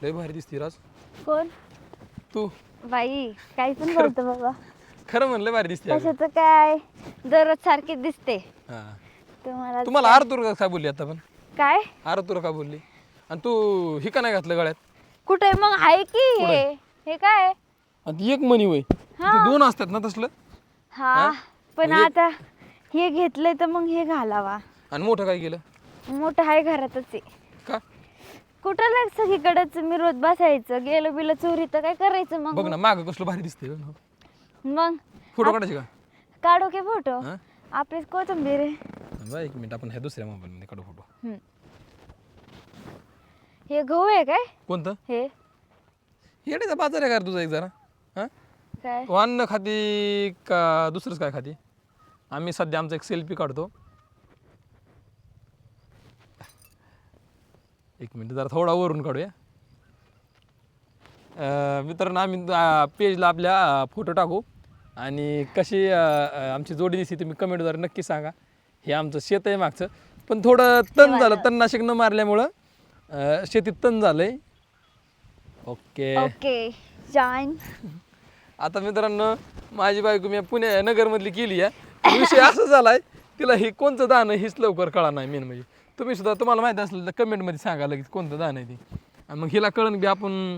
लय भारी दिसती राज. कोण? तू बाई काही पण बोलतो बाबा. खरं म्हणलं भारी दिसते अगं. कशाचं काय दररोज सारखी दिसते हा. तुम्हाला. तुम्हाला आरतूर का बोलली आता पण? काय आरतूर का बोलली? आणि तू ही का नाही घातलं गळ्यात? कुठे मग आहे की हे हे काय? आणि ती एक मणी होय. ते दोन असतात ना तसलं. हा पण आता हे घेतलंय तर मग हे घालावा. आणि मोठं काय केलं? मोठं आहे घरातच आहे. का? कुठं लाग सगळीकडेच मी रोज बसायचं गेलो बिलो चोरी तर काय करायचं मग. बघ ना माग कसलं भारी दिसते. मग फोटो काढायचे का? काढू की फोटो. हा? आपलीच कोथिंबीर आहे. बरं, एक मिनिट आपण ह्या दुसऱ्या मोबाईल मध्ये काढू फोटो. हे गहू आहे काय? कोणतं? हे येण्याचा बाजार आहे का रे तुझा एक जरा? हा? काय? तू अन्न खाती का दुसरंच काय खाती? आम्ही सध्या आमचा एक सेल्फी काढतो. एक मिनिट जरा थोडा वरून काढूया. मित्रांनो आम्ही पेजला आपल्या फोटो टाकू आणि कशी आमची जोडी दिसते तुम्ही कमेंटद्वारे नक्की सांगा. हे आमचं शेत आहे मागचं पण थोडं तण झालं, तणनाशक न मारल्यामुळं शेतीत तण झालंय. ओके ओके जान. आता मित्रांनो माझी बायको मी पुणे नगरमधली केली आहे. विषय असा झालाय तिला हे कोणतं दाणं हीच लवकर कळा नाही. मेन म्हणजे तुम्ही सुद्धा तुम्हाला माहिती असलं तर कमेंटमध्ये सांगा लगेच कोणतं दाणं आहे ते. आणि मग हिला कळण की आपण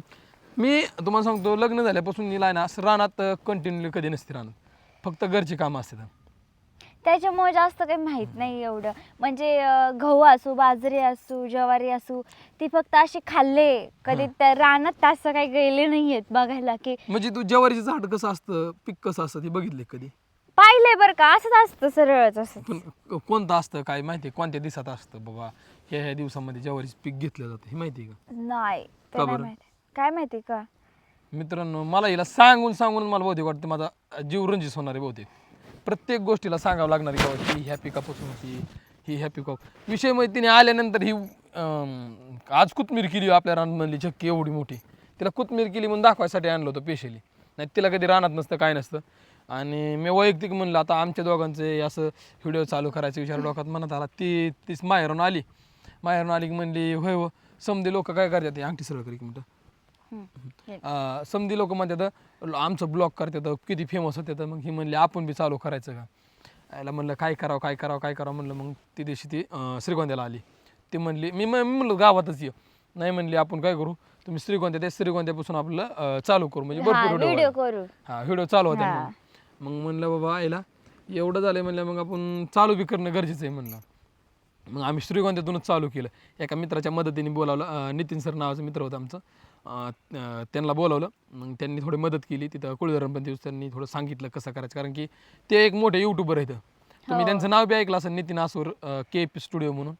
मी तुम्हाला सांगतो लग्न झाल्यापासून हिला ना असं रानात कंटिन्यू कधी नसते रानात. फक्त घरची कामं असतात. त्याच्यामुळे जास्त काही माहित नाही एवढं. म्हणजे गहू असू बाजरी असू ज्वारी असू ती फक्त अशी खाल्ले कधी त्या रानात असं काही गेले नाहीयेत बघायला की. म्हणजे तू ज्वारीचं झाड कसं असतं पीक कसं असतं ते बघितले कधी? पाहिलंय बरं का असंच असतं सरळच असं. पण कोणतं असतं काय माहिती? कोणत्या दिवसात असतं बाबा ह्या दिवसामध्ये ज्वारीचं पीक घेतलं जातं हे माहिती आहे का? नाही ते का नाही बरं? माहिती. काय माहिती का? मित्रांनो मला हिला सांगून सांगून मला बहुतेक वाटतं माझा जीव रंजित होणार आहे बहुतेक. प्रत्येक गोष्टीला सांगावं लागणार आहे की ही ह्या पिकापासून ही ह्या पिका विषय माहिती तिने आल्यानंतर ही आज कोथमीर केली आपल्या रानामधली चक्की एवढी मोठी. तिला कोथमीर केली म्हणून दाखवायसाठी आणलं होतं स्पेशली. नाही तिला कधी रानात नसतं काय नसतं. आणि मी वैयक्तिक म्हणलं आता आमच्या दोघांचे असं व्हिडिओ चालू करायचा विचार डोक्यात म्हणत आला. तीच माहेरून आली की म्हणली होय हो समधी लोक काय करतात अंगठी सरळ कर एक मिनटं. समधी लोक म्हणतात आमचं ब्लॉग करतात किती फेमस होते तर मग ही म्हणली आपण बी चालू करायचं का. याला म्हणलं काय करावं म्हणलं. मग ती दिवशी ती श्रीगोंद्याला आली. ती म्हणली मी म्हणलं गावातच ये. नाही म्हणली आपण काय करू तुम्ही श्रीगोंद्यापासून आपलं चालू करू म्हणजे भरपूर व्हिडिओ करू. व्हिडिओ चालू होते. मग म्हणलं बाबा याला एवढं झालं म्हणलं मग आपण चालू बी करणं गरजेचं आहे म्हणलं. मग आम्ही श्रीगोंद्यातूनच चालू केलं. एका मित्राच्या मदतीने बोलावलं. नितीन सर नावाचा मित्र होता आमचं. त्यांना बोलावलं. मग त्यांनी थोडी मदत केली. तिथं कुळधरण पण त्यांनी थोडं सांगितलं कसं करायचं कारण की ते एक मोठे यूट्यूबर आहेत. तुम्ही त्यांचं नाव बी ऐकलं असेल नितीन आसूर KP स्टुडिओ म्हणून.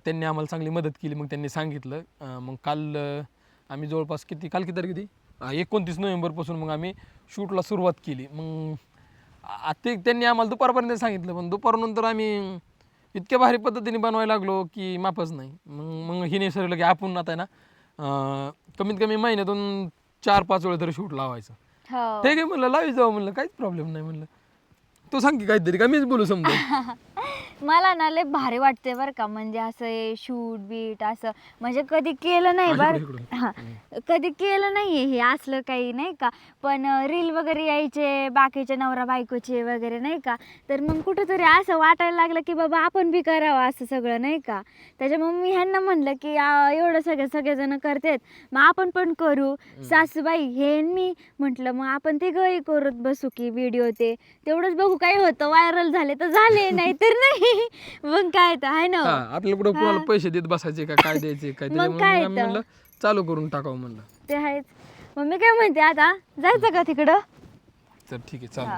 त्यांनी आम्हाला चांगली मदत केली. मग त्यांनी सांगितलं. मग काल आम्ही जवळपास काल किती तारीख होती 29 नोव्हेंबरपासून मग आम्ही शूटला सुरुवात केली. मग ते त्यांनी आम्हाला दुपारपर्यंत सांगितलं पण दुपारनंतर आम्ही इतक्या भारी पद्धतीने बनवायला लागलो की मापच नाही. मग हिने ठरवलं की आपण आता ना कमीत कमी महिन्यातून 4-5 वेळा तरी शूट लावायचं. ठीक आहे म्हणलं लावी जाऊ म्हणलं काहीच प्रॉब्लेम नाही म्हणलं. तू सांग की काहीतरी का मीच बोलू समजा. मला ना लय भारी वाटते बरं का. म्हणजे असं शूट बीट असं म्हणजे कधी केलं नाही बरं. हां कधी केलं नाही हे असलं काही नाही का. पण रील वगैरे यायचे बाकीचे नवरा बायकोचे वगैरे नाही का. तर मग कुठंतरी असं वाटायला लागलं की बाबा आपण बी करावं असं सगळं नाही का. त्याच्यामुळे मी ह्यांना म्हणलं की एवढं सगळेजण करतात मग आपण पण करू. सासूबाई हे मी म्हटलं मग आपण ते गई करत बसू की व्हिडिओ तेवढंच बघू काय होतं. व्हायरल झाले तर झाले नाही तर नाही. मग काय तर आहे ना आपल्याला कुठं कोणाला पैसे देत बसायचे का काय द्यायचे काय म्हणलं चालू करून टाकावं म्हणलं. ते आहेच. मग मी काय म्हणते आता जायचं का तिकडं? तर ठीक आहे चालू.